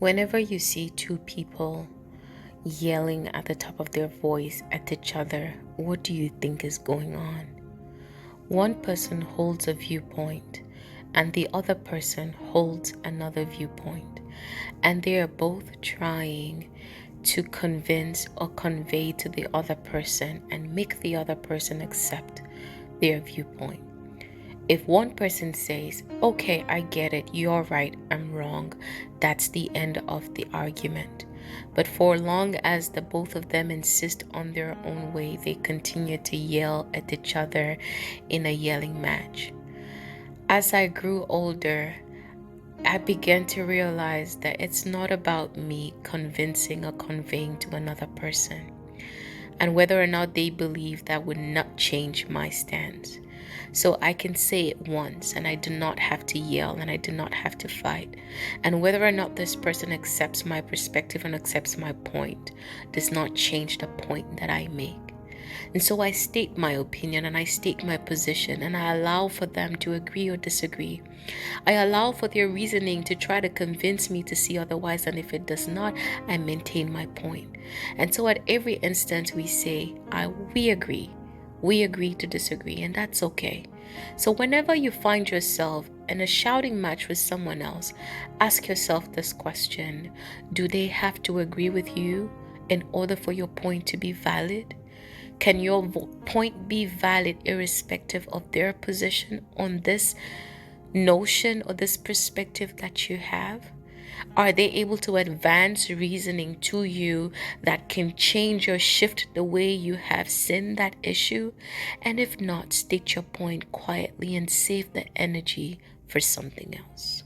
Whenever you see two people yelling at the top of their voice at each other, what do you think is going on? One person holds a viewpoint and the other person holds another viewpoint, and they are both trying to convince or convey to the other person and make the other person accept their viewpoint. If one person says, okay, I get it, you're right, I'm wrong, that's the end of the argument. But for long as the both of them insist on their own way, they continue to yell at each other in a yelling match. As I grew older, I began to realize that it's not about me convincing or conveying to another person, and whether or not they believe that would not change my stance. So I can say it once and I do not have to yell and I do not have to fight. And whether or not this person accepts my perspective and accepts my point does not change the point that I make. And so I state my opinion and I state my position, and I allow for them to agree or disagree. I allow for their reasoning to try to convince me to see otherwise, and if it does not, I maintain my point. And so at every instance we say, we agree. We agree to disagree, and that's okay. So whenever you find yourself in a shouting match with someone else, ask yourself this question: do they have to agree with you in order for your point to be valid? Can your point be valid irrespective of their position on this notion or this perspective that you have? Are they able to advance reasoning to you that can change or shift the way you have seen that issue? And if not, state your point quietly and save the energy for something else.